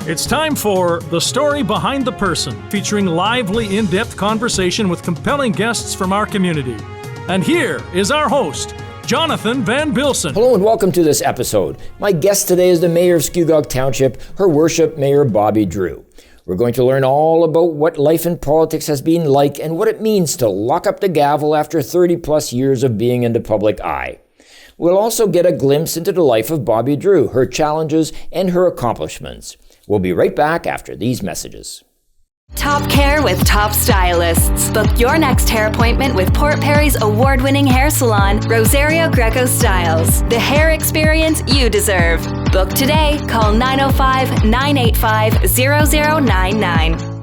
It's time for The Story Behind the Person, featuring lively, in-depth conversation with compelling guests from our community. And here is our host, Jonathan Van Bilsen. Hello and welcome to this episode. My guest today is the Mayor of Scugog Township, Her Worship Mayor Bobbie Drew. We're going to learn all about what life in politics has been like and what it means to lock up the gavel after 30 plus years of being in the public eye. We'll also get a glimpse into the life of Bobbie Drew, her challenges, and her accomplishments. We'll be right back after these messages. Top care with top stylists. Book your next hair appointment with Port Perry's award-winning hair salon, Rosario Greco Styles. The hair experience you deserve. Book today. Call 905-985-0099.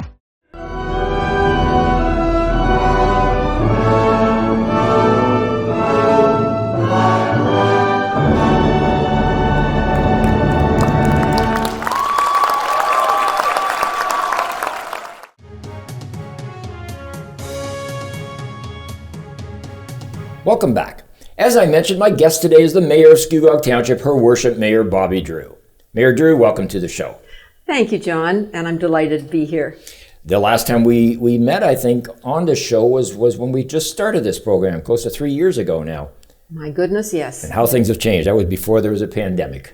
Welcome back. As I mentioned, my guest today is the Mayor of Scugog Township, Her Worship Mayor Bobbie Drew. Mayor Drew, welcome to the show. Thank you, John, and I'm delighted to be here. The last time we met, I think, on the show was when we just started this program, close to 3 years ago now. My goodness, yes. And how things have changed. That was before there was a pandemic.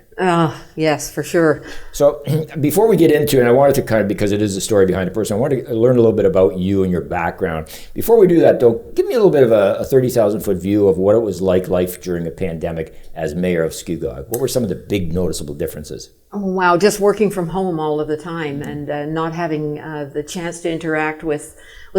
Yes, for sure. So before we get into it, and I wanted to kind of, because it is the story behind the person, I wanted to learn a little bit about you and your background. Before we do that, though, give me a little bit of a 30,000-foot view of what it was like life during a pandemic as mayor of Scugog. What were some of the big noticeable differences? Oh, wow, just working from home all of the time and not having the chance to interact with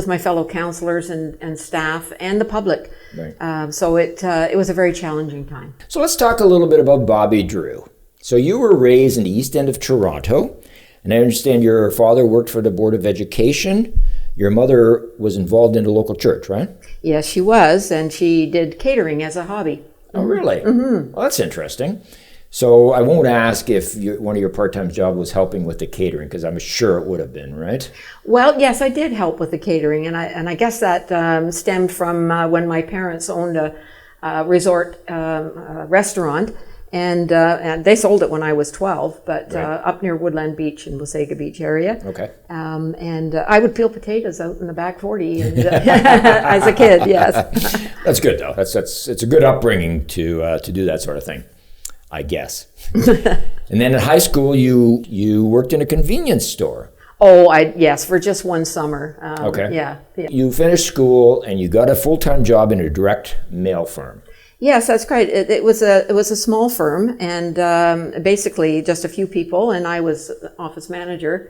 my fellow councillors and staff and the public. Right. So it was a very challenging time. So let's talk a little bit about Bobbie Drew. So you were raised in the East End of Toronto, and I understand your father worked for the Board of Education. Your mother was involved in the local church, right? Yes, she was, and she did catering as a hobby. Oh, really? Mm-hmm. Well, that's interesting. So I won't ask if one of your part-time jobs was helping with the catering, because I'm sure it would have been, right? Well, yes, I did help with the catering, and I guess that stemmed from when my parents owned a resort restaurant. And they sold it when I was 12, but right. Up near Woodland Beach in Wasaga Beach area. Okay. And I would peel potatoes out in the back 40 and, as a kid, yes. That's good, though. It's a good upbringing to do that sort of thing, I guess. And then in high school, you worked in a convenience store. Oh, yes, for just one summer. Okay. Yeah. You finished school and you got a full-time job in a direct mail firm. Yes, that's right. It was a small firm, and basically just a few people, and I was office manager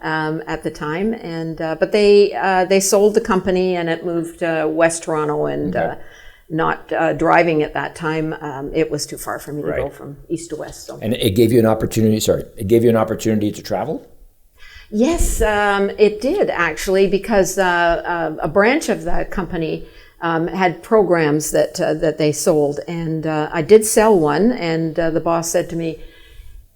at the time. And but they sold the company, and it moved to West Toronto, and not driving at that time, it was too far for me to go from east to west. So. And it gave you an opportunity. It gave you an opportunity to travel. Yes, it did actually, because a branch of the company had programs that they sold, and I did sell one, and the boss said to me,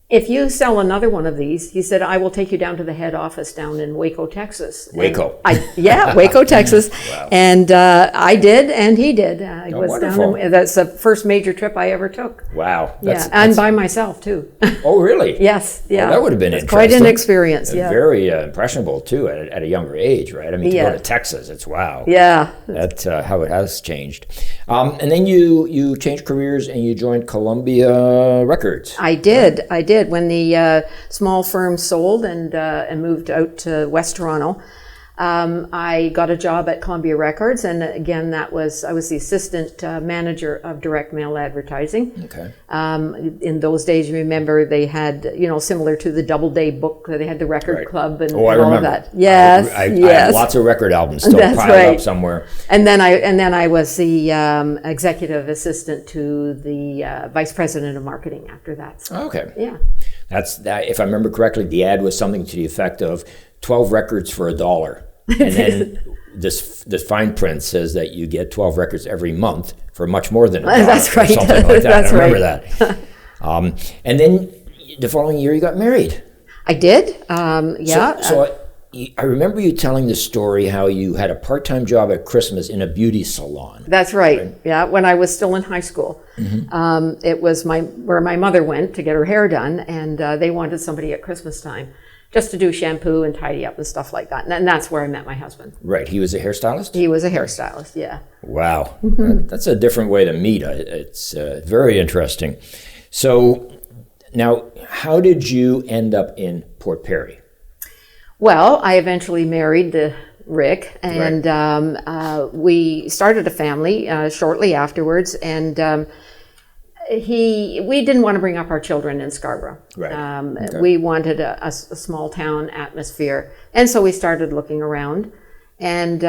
if you sell another one of these, he said, I will take you down to the head office down in Waco, Texas. Waco. Waco, Texas. Wow. And I did, and he did. Wonderful. That's the first major trip I ever took. Wow. And by myself, too. Oh, really? Yes. Yeah. Well, that would have been interesting. Quite an experience, yeah. Very impressionable, too, at a younger age, right? I mean, to go to Texas, it's wow. Yeah. That's how it has changed. And then you changed careers and you joined Columbia Records. I did. When the small firm sold and moved out to West Toronto, I got a job at Columbia Records, and again, I was the assistant manager of direct mail advertising. Okay. In those days, you remember they had, similar to the Doubleday book, they had the record club and all of that. Yes, I have lots of record albums still piled up somewhere. And then I was the executive assistant to the vice president of marketing after that. So, okay. Yeah. That's that. If I remember correctly, the ad was something to the effect of 12 records for $1. And then this fine print says that you get 12 records every month for much more than $1. That's right. Something like that. That's I remember that. And then the following year you got married. I did. Yeah. So I remember you telling the story how you had a part-time job at Christmas in a beauty salon. That's right. Yeah, when I was still in high school. Mm-hmm. It was where my mother went to get her hair done, and they wanted somebody at Christmas time. just to do shampoo and tidy up and stuff like that. And that's where I met my husband. Right. He was a hairstylist? He was a hairstylist, yeah. Wow. That's a different way to meet. It's very interesting. So now, how did you end up in Port Perry? Well, I eventually married Rick, and we started a family shortly afterwards, and we didn't want to bring up our children in Scarborough. Right. We wanted a small town atmosphere, and so we started looking around, and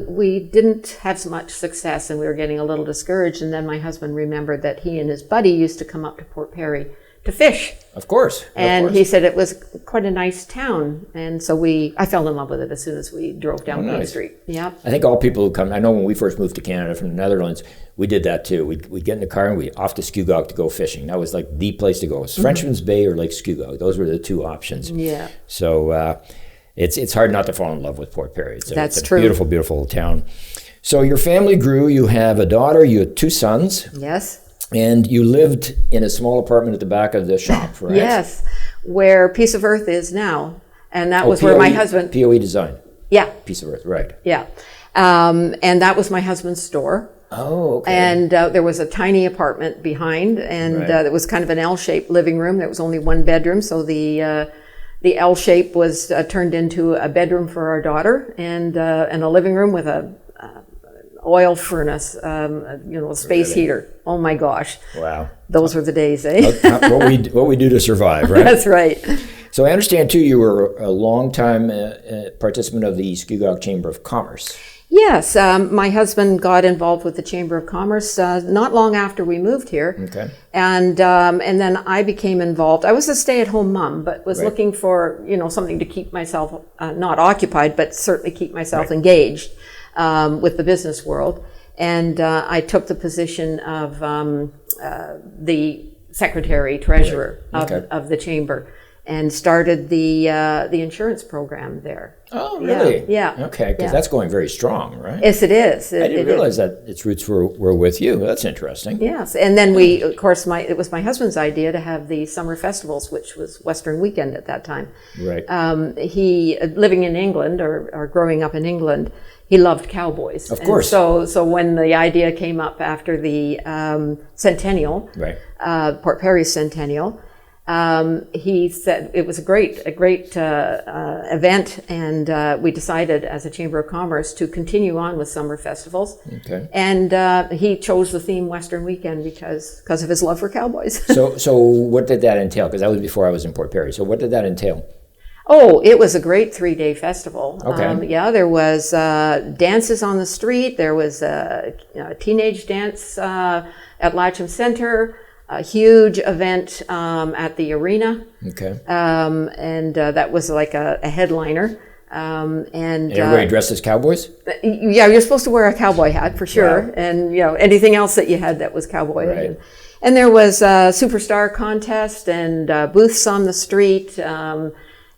we didn't have so much success, and we were getting a little discouraged. And then my husband remembered that he and his buddy used to come up to Port Perry to fish. Of course. And he said it was quite a nice town. And so I fell in love with it as soon as we drove down Main Street. Yeah. I think all people who come, I know when we first moved to Canada from the Netherlands, we did that too. We'd get in the car and we'd off to Scugog to go fishing. That was like the place to go. It was Frenchman's Bay or Lake Scugog. Those were the two options. Yeah. So it's hard not to fall in love with Port Perry. That's it's a true. Beautiful, beautiful town. So your family grew. You have a daughter. You have 2 sons. Yes. And you lived in a small apartment at the back of the shop, right? Yes, where Piece of Earth is now. And that was where my husband... POE Design. Yeah. Piece of Earth, right. Yeah. And that was my husband's store. Oh, okay. And there was a tiny apartment behind, and it was kind of an L-shaped living room. There was only 1 bedroom, so the L shape was turned into a bedroom for our daughter, and a living room with a oil furnace, a space heater. Oh my gosh! Wow, those were the days, eh? what we do to survive, right? That's right. So I understand too, you were a long-time participant of the Scugog Chamber of Commerce. Yes, my husband got involved with the Chamber of Commerce not long after we moved here. Okay. And then I became involved. I was a stay-at-home mom, but was looking for something to keep myself not occupied, but certainly keep myself engaged with the business world. And I took the position of the secretary treasurer of the chamber, and started the insurance program there. Oh, really? Yeah. Okay, because that's going very strong, right? Yes, it is. I didn't realize that its roots were with you. That's interesting. Yes, and then we, of course, it was my husband's idea to have the summer festivals, which was Western Weekend at that time. Right. He, living in England or growing up in England, he loved cowboys. Of course. And so when the idea came up after the centennial, Port Perry's centennial, he said it was a great event, and we decided as a Chamber of Commerce to continue on with summer festivals. Okay. And he chose the theme Western Weekend because of his love for cowboys. So what did that entail? Because that was before I was in Port Perry. So what did that entail? Oh, it was a great 3-day festival. Okay. There was dances on the street. There was a teenage dance at Latcham Center. A huge event at the arena. Okay. And that was like a headliner. And everybody dressed as cowboys? Yeah, you're supposed to wear a cowboy hat for sure. Wow. And anything else that you had that was cowboy. Right. And there was a superstar contest and booths on the street.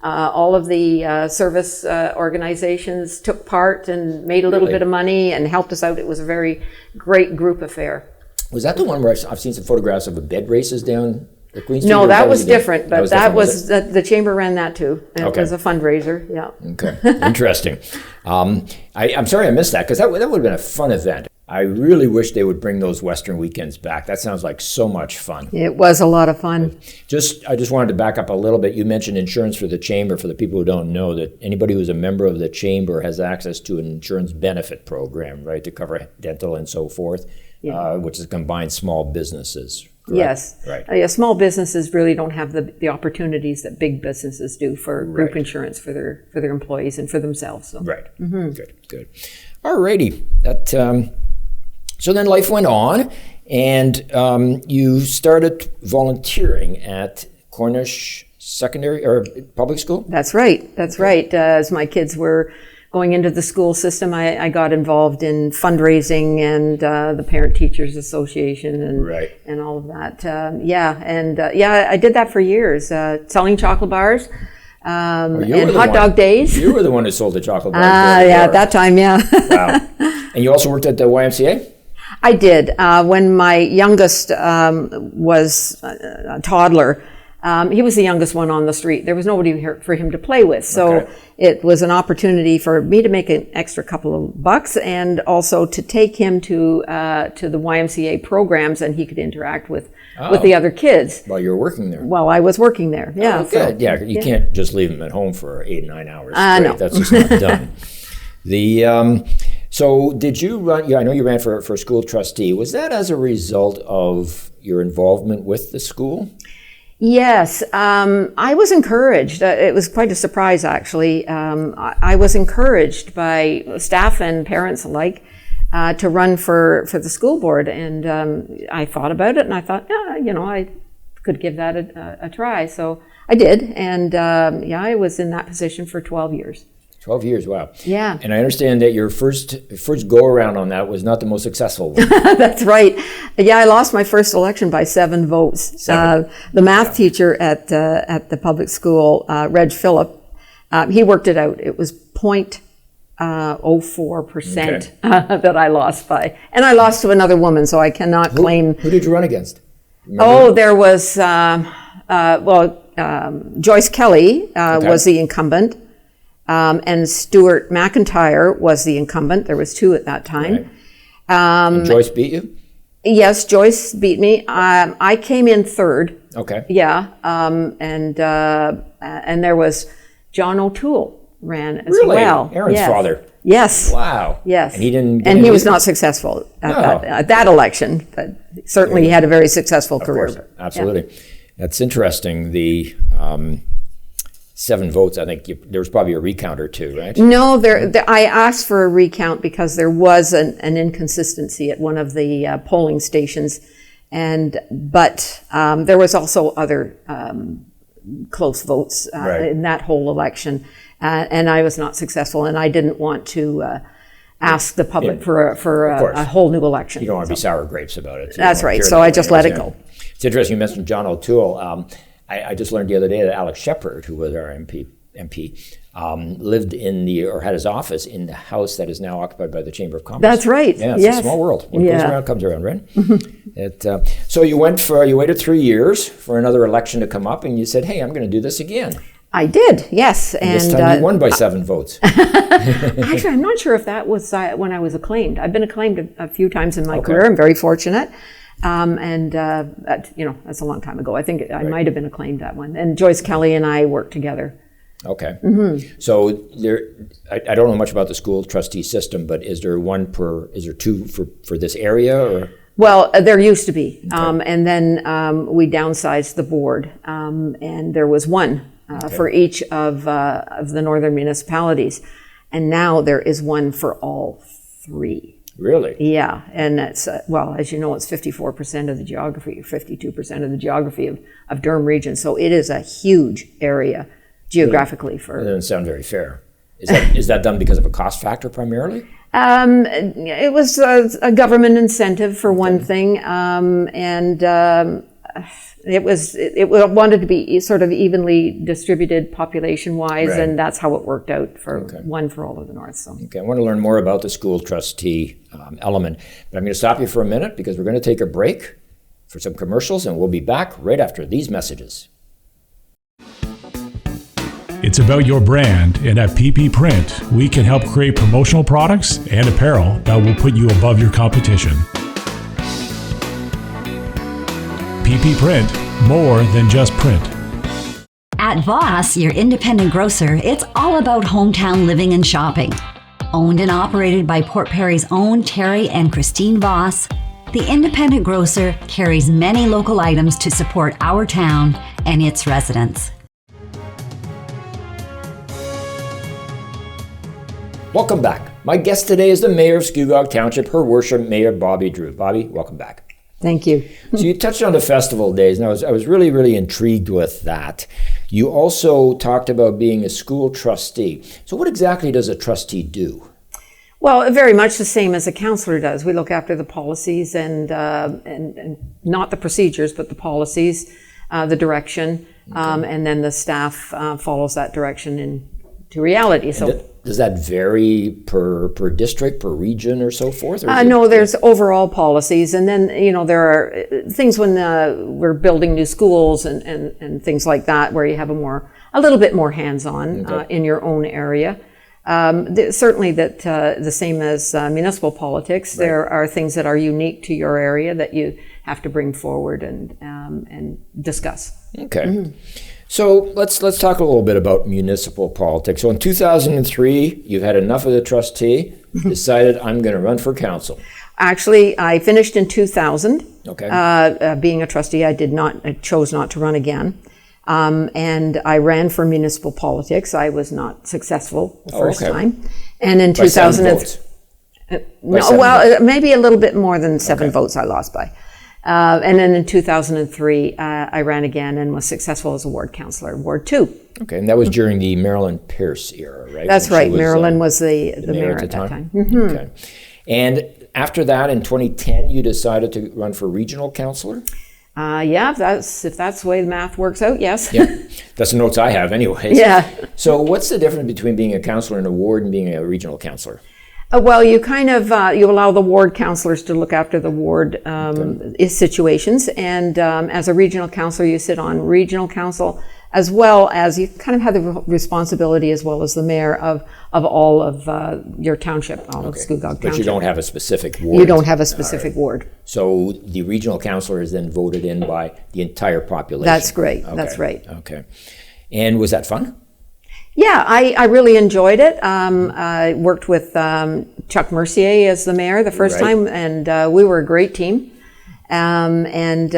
All of the service organizations took part and made a little bit of money and helped us out. It was a very great group affair. Was that the one where I've seen some photographs of the bed races down the Queen Street? No, that was different, but that was the chamber ran that too. And it was a fundraiser, yeah. Okay, interesting. I'm sorry I missed that, because that would have been a fun event. I really wish they would bring those Western weekends back. That sounds like so much fun. It was a lot of fun. I just wanted to back up a little bit. You mentioned insurance for the chamber. For the people who don't know, that anybody who's a member of the chamber has access to an insurance benefit program, right, to cover dental and so forth. Yeah. Which is combined small businesses. Correct? Yes. Right. Small businesses really don't have the opportunities that big businesses do for group insurance for their employees and for themselves. So. Right. Mm-hmm. Good. All righty. So then life went on, and you started volunteering at Cornish Secondary or Public School? That's right. As my kids were going into the school system, I got involved in fundraising and the Parent Teachers Association and all of that. I did that for years, selling chocolate bars and hot dog days. You were the one who sold the chocolate bars. At that time, yeah. Wow. And you also worked at the YMCA? I did. When my youngest was a toddler, He was the youngest one on the street. There was nobody here for him to play with. So it was an opportunity for me to make an extra couple of bucks and also to take him to the YMCA programs, and he could interact with the other kids. While you were working there? While I was working there, yeah. Oh, good. So, you can't just leave him at home for 8 or 9 hours straight. No. That's just not done. So did you run, I know you ran for school trustee. Was that as a result of your involvement with the school? Yes, I was encouraged. It was quite a surprise, actually. I was encouraged by staff and parents alike to run for the school board. And I thought about it, and I thought, I could give that a try. So I did. And I was in that position for 12 years. 12 years, wow. Yeah. And I understand that your first go-around on that was not the most successful one. That's right. Yeah, I lost my first election by 7 votes. 7. The math teacher at the public school, Reg Phillip, he worked it out. It was 0.04% that I lost by. And I lost to another woman, so I cannot claim... Who did you run against? Oh, there was, Joyce Kelly was the incumbent. And Stuart McIntyre was the incumbent. There was 2 at that time. Right. And Joyce beat you? Yes, Joyce beat me. I came in 3rd. Okay. Yeah, and there was John O'Toole ran as well. Aaron's father. Yes. Wow. Yes. And he didn't. And he was not successful at that election, but certainly he had a very successful career. Of course, absolutely. Yeah. That's interesting. The 7 votes, I think there was probably a recount or 2, right? No, I asked for a recount because there was an inconsistency at one of the polling stations, but there was also other close votes in that whole election, and I was not successful, and I didn't want to ask the public for a whole new election. You don't want to be sour grapes about it. So that's right, so I just let it go. It's interesting you mentioned John O'Toole. I just learned the other day that Alex Shepard, who was our MP, lived had his office in the house that is now occupied by the Chamber of Commerce. That's right. Yeah, it's a small world. What goes around comes around, right? So you waited 3 years for another election to come up, and you said, "Hey, I'm going to do this again." I did, yes. And this time you won by 7 votes. Actually, I'm not sure if that was when I was acclaimed. I've been acclaimed a few times in my career. I'm very fortunate. That's a long time ago. I think I might have been acclaimed that one. And Joyce Kelly and I worked together. Okay. So I don't know much about the school trustee system, but is there 2 for this area or? Well, there used to be. And then we downsized the board. And there was 1 for each of the northern municipalities. And now there is 1 for all 3. Really? Yeah, and that's, as you know, it's 54% of the geography, 52% of the geography of Durham region. So it is a huge area geographically for... That doesn't sound very fair. Is that done because of a cost factor primarily? It was a government incentive for one thing, and it wanted to be sort of evenly distributed population-wise, and that's how it worked out for 1 for all of the North. So. Okay, I want to learn more about the school trustee element, but I'm going to stop you for a minute because we're going to take a break for some commercials, and we'll be back right after these messages. It's about your brand, and at PP Print, we can help create promotional products and apparel that will put you above your competition. PP Print, more than just print. At Voss, your independent grocer, it's all about hometown living and shopping. Owned and operated by Port Perry's own Terry and Christine Voss, the independent grocer carries many local items to support our town and its residents. Welcome back. My guest today is the Mayor of Scugog Township, Her Worship Mayor Bobbie Drew. Bobbie, welcome back. Thank you. So you touched on the festival days, and I was really, really intrigued with that. You also talked about being a school trustee. So what exactly does a trustee do? Well, very much the same as a counselor does. We look after the policies and not the procedures, but the policies, the direction, and then the staff follows that direction in reality. So. Does that vary per district, per region, or so forth? Or No, there's overall policies, and then there are things when we're building new schools and things like that, where you have a little bit more hands-on in your own area. Certainly, that the same as municipal politics, right. There are things that are unique to your area that you have to bring forward and discuss. Okay. Mm-hmm. So let's talk a little bit about municipal politics. So in 2003, you've had enough of the trustee, decided I'm going to run for council. Actually, I finished in 2000. Okay. Being a trustee, I chose not to run again. And I ran for municipal politics. I was not successful the first time. And in 2000, maybe a little bit more than 7 votes I lost by. And then in 2003, I ran again and was successful as a ward councillor, Ward 2. Okay, and that was during the Marilyn Pierce era, right? That's right. Marilyn was the mayor at that time. Mm-hmm. Okay. And after that, in 2010, you decided to run for regional councillor? Yeah, if that's the way the math works out, yes. Yeah, that's the notes I have anyways. Yeah. So what's the difference between being a councillor in a ward and being a regional councillor? Well, you kind of you allow the ward councillors to look after the ward situations, and as a regional councillor, you sit on regional council, as well as you kind of have the responsibility, as well as the mayor of all of your township, all of Scugog Township. But you don't have a specific ward. You don't have a specific ward. So the regional councillor is then voted in by the entire population. That's great. Okay. That's right. Okay. And was that fun? Yeah, I really enjoyed it. I worked with Chuck Mercier as the mayor the first time, and we were a great team. And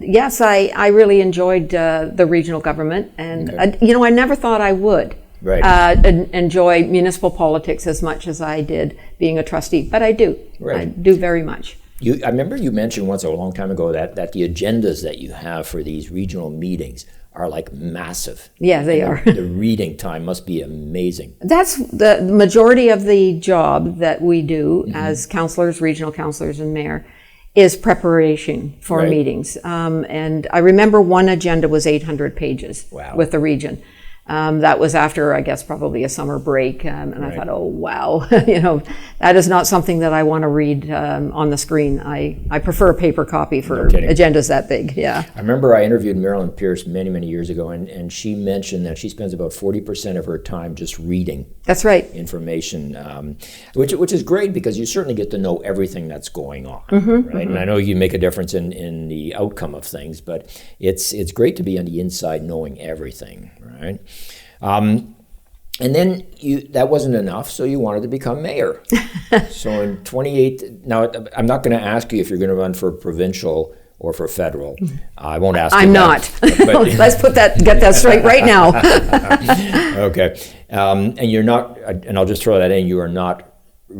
yes, I really enjoyed the regional government, and I never thought I would enjoy municipal politics as much as I did being a trustee, but I do. I do very much. I remember you mentioned once a long time ago that the agendas that you have for these regional meetings are like massive. Yeah, they are. The reading time must be amazing. That's the majority of the job that we do as councillors, regional councillors, and mayor is preparation for meetings. And I remember one agenda was 800 pages with the region. That was after, I guess, probably a summer break. And I thought, oh, wow, that is not something that I want to read on the screen. I prefer a paper copy for agendas that big, yeah. I remember I interviewed Marilyn Pierce many, many years ago, and she mentioned that she spends about 40% of her time just reading. That's right. Information, which is great because you certainly get to know everything that's going on, right? And I know you make a difference in the outcome of things, but it's great to be on the inside knowing everything, right? And then that wasn't enough, so you wanted to become mayor. So in 2018, now I'm not going to ask you if you're going to run for provincial or for federal. I won't ask you I'm that. not. Let's get that straight right now. Okay. And you're not, and I'll just throw that in, you are not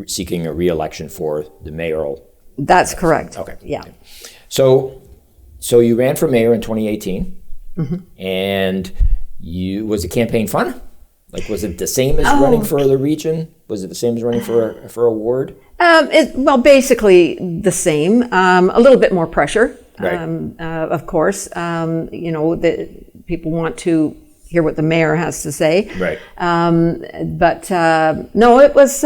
seeking a re-election for the mayoral. That's correct. Okay. Yeah. Okay. So you ran for mayor in 2018, and was the campaign fun? Like, was it the same as running for the region? Was it the same as running for a ward? Well, basically the same. A little bit more pressure, of course. The people want to hear what the mayor has to say. Right. But no, it was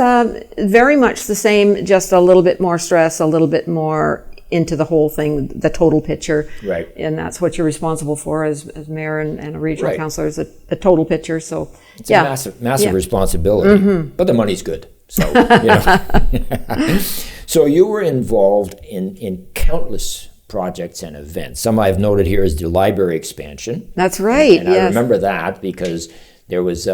very much the same, just a little bit more stress, a little bit more into the whole thing, the total picture. Right. And that's what you're responsible for as mayor and a regional councillor, is a total picture. So it's a massive responsibility, but the money's good. So, So you were involved in countless projects and events. Some I've noted here is the library expansion. That's right. And I remember that because there was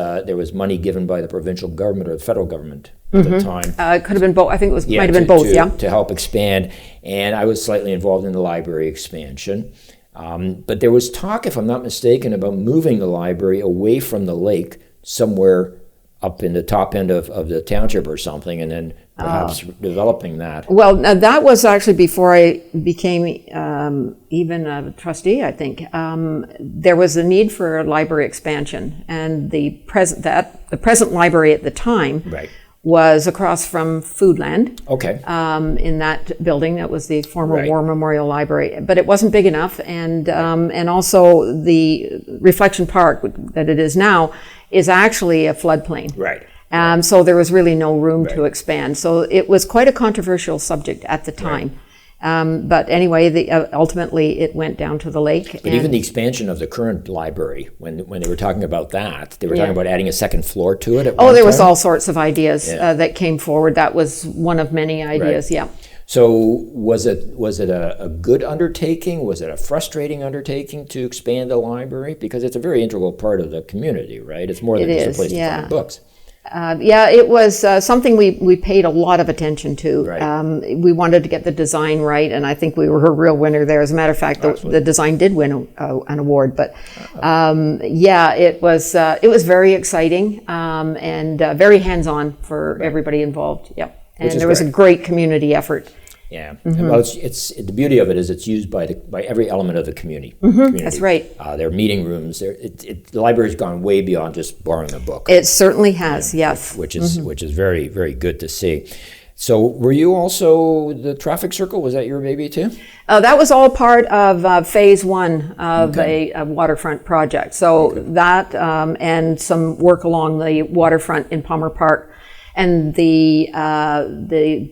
money given by the provincial government or the federal government at the time. It could have been both. I think might have been both, to help expand. And I was slightly involved in the library expansion. But there was talk, if I'm not mistaken, about moving the library away from the lake somewhere up in the top end of the township or something, and then perhaps developing that. Well, that was actually before I became even a trustee, I think. There was a need for a library expansion, and the present library at the time was across from Foodland. Okay. In that building, that was the former War Memorial Library, but it wasn't big enough, and also the Reflection Park that it is now is actually a floodplain. Right. So there was really no room to expand. So it was quite a controversial subject at the time. But anyway, ultimately it went down to the lake. But even the expansion of the current library, when they were talking about that, they were talking about adding a second floor to it at one there time? was all sorts of ideas that came forward. That was one of many ideas, So was it a good undertaking? Was it a frustrating undertaking to expand the library? Because it's a very integral part of the community, right? It's more than just a place to find books. It was something we paid a lot of attention to. Right. We wanted to get the design right, and I think we were a real winner there. As a matter of fact, the design did win an award. But it was very exciting and very hands-on for everybody involved. Yep. And there was a great community effort. Yeah. Well, it's the beauty of it is it's used by every element of the community. That's right. There are meeting rooms. The library's gone way beyond just borrowing a book. It certainly has. Yes. Which is very, very good to see. So, were you also the traffic circle? Was that your baby too? That was all part of phase one of a waterfront project. So that and some work along the waterfront in Palmer Park. And the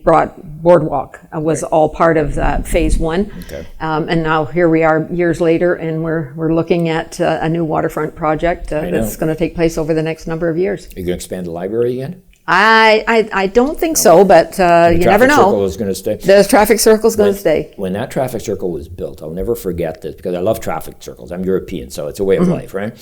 broad boardwalk was all part of phase one. Okay. And now here we are years later, and we're looking at a new waterfront project that's going to take place over the next number of years. Are you going to expand the library again? I don't think so, but you never know. The traffic circle is going to stay. The traffic circle is going to stay. When that traffic circle was built, I'll never forget this because I love traffic circles. I'm European, so it's a way of life, right?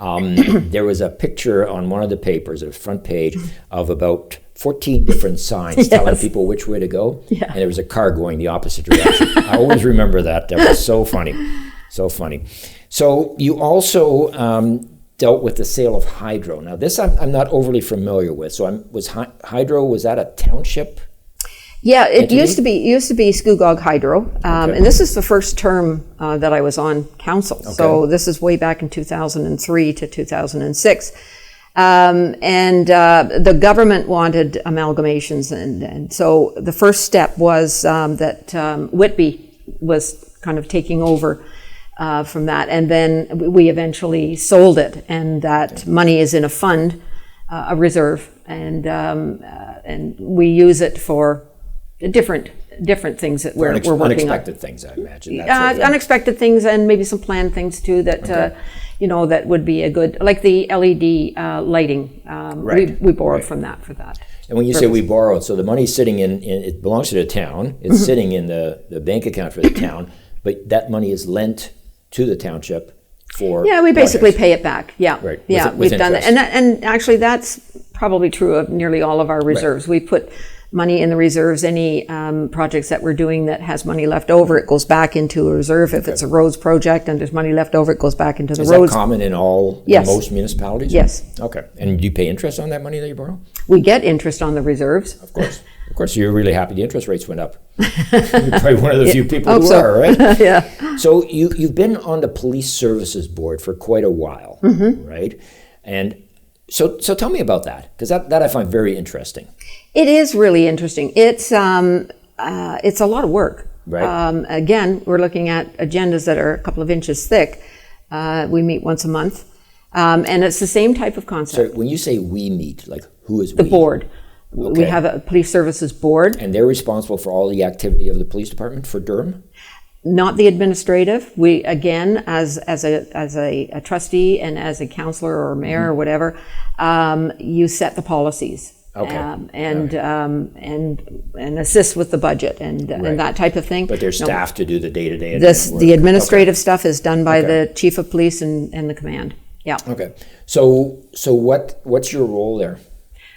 There was a picture on one of the papers, a front page, of about 14 different signs telling people which way to go, and there was a car going the opposite direction. I always remember that. That was so funny, so funny. So you also dealt with the sale of hydro. Now this I'm not overly familiar with. So was that a township? Yeah, it used to be Scugog Hydro, and this is the first term that I was on council. Okay. So this is way back in 2003 to 2006, and the government wanted amalgamations, and so the first step was that Whitby was kind of taking over from that, and then we eventually sold it, and that money is in a fund, a reserve, and we use it for different things that we're working on. Unexpected things, I imagine. Unexpected things, and maybe some planned things too that that would be a good, like the LED lighting. We borrowed from that for that. And when you say we borrowed, so the money's sitting in it belongs to the town. It's sitting in the bank account for the town, but that money is lent to the township for. Yeah, we basically pay it back. Yeah, right. We've done that, and actually that's probably true of nearly all of our reserves. Right. We put money in the reserves. Any projects that we're doing that has money left over, it goes back into a reserve. If it's a roads project and there's money left over, it goes back into the roads. Is that common in most municipalities? Yes. Okay. And do you pay interest on that money that you borrow? We get interest on the reserves. Of course. Of course, you're really happy the interest rates went up. You're probably one of the few people who are, right? Yeah. So you've been on the police services board for quite a while, right? And so tell me about that, because that I find very interesting. It is really interesting. It's a lot of work. Right. Again, we're looking at agendas that are a couple of inches thick. We meet once a month, and it's the same type of concept. So when you say we meet, like who is we? The board. Okay. We have a police services board. And they're responsible for all the activity of the police department for Durham? Not the administrative. We, again, as a trustee and as a councillor or mayor or whatever, you set the policies. Okay. And assist with the budget and that type of thing. But there's staff to do the day-to-day. The administrative stuff is done by the chief of police and the command. Yeah. Okay. So what's your role there?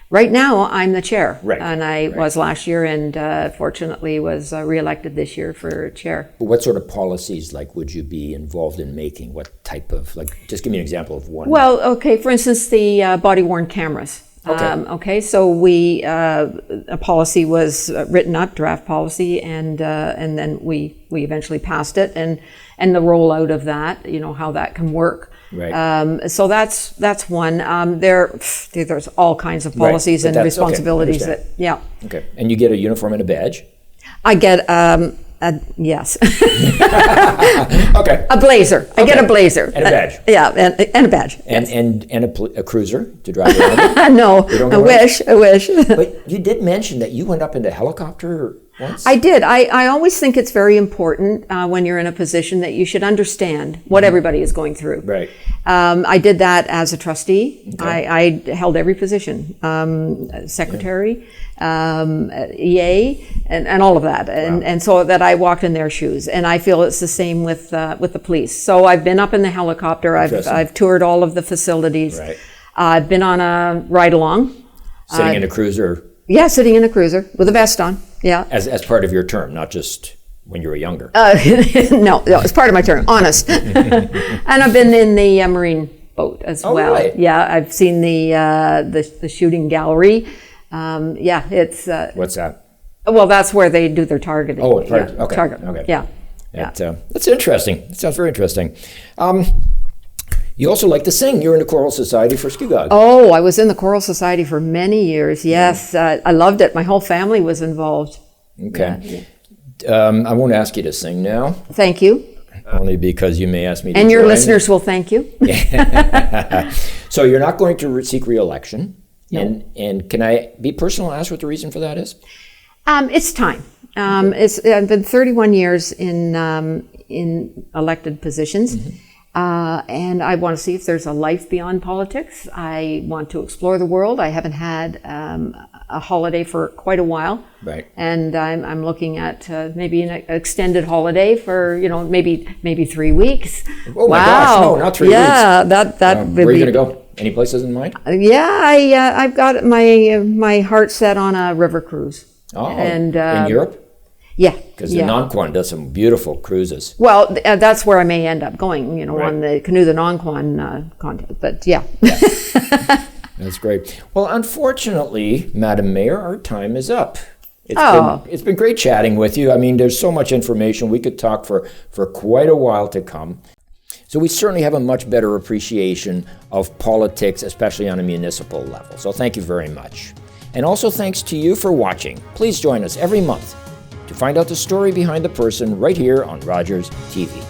Right now, I'm the chair, right. And I was last year, and fortunately was reelected this year for chair. What sort of policies, would you be involved in making? What type of, just give me an example of one. Well, okay, for instance, the body-worn cameras. Okay. So a policy was written up, draft policy, and then we eventually passed it, and the rollout of that, how that can work. Right. So that's one. There's all kinds of policies and responsibilities Okay. that. Okay. And you get a uniform and a badge? I get a Yes. Okay. A blazer. I get a blazer. And a badge. Yeah, and a badge. And a cruiser to drive around? No, I wish. But you did mention that you went up in a helicopter once? I did. I always think it's very important when you're in a position that you should understand what everybody is going through. Right. I did that as a trustee. Okay. I held every position, secretary, EA, and all of that. And so that I walked in their shoes. And I feel it's the same with the police. So I've been up in the helicopter. I've toured all of the facilities. Right. I've been on a ride-along. Sitting in a cruiser? Yeah, sitting in a cruiser with a vest on. Yeah. As part of your term, not just when you were younger. No, it's part of my term, honest. And I've been in the marine boat as well. Right. Yeah, I've seen the shooting gallery. Yeah, it's. What's that? Well, that's where they do their targeting. Oh, okay. Target. Okay. Yeah. That's interesting. It sounds very interesting. You also like to sing. You're in the choral society for Scugog. Oh, I was in the choral society for many years. Yes, I loved it. My whole family was involved. Okay. I won't ask you to sing now. Thank you. Only because you may ask me to And your join. listeners will thank you. So you're not going to seek re-election. No. And can I be personal and ask what the reason for that is? It's time. I've been 31 years in elected positions. Mm-hmm. And I want to see if there's a life beyond politics. I want to explore the world. I haven't had a holiday for quite a while. Right. And I'm looking at maybe an extended holiday for, maybe 3 weeks. Oh my gosh, no, not 3 weeks. Yeah, that where are you going to go? Any places in mind? Yeah, I've got my heart set on a river cruise. Oh, and in Europe? Yeah. Because the Nonquan does some beautiful cruises. Well, that's where I may end up going, on the Canoe the Nonquan contest. But yeah. That's great. Well, unfortunately, Madam Mayor, our time is up. It's been great chatting with you. I mean, there's so much information. We could talk for quite a while to come. So we certainly have a much better appreciation of politics, especially on a municipal level. So thank you very much. And also thanks to you for watching. Please join us every month to find out the story behind the person right here on Rogers TV.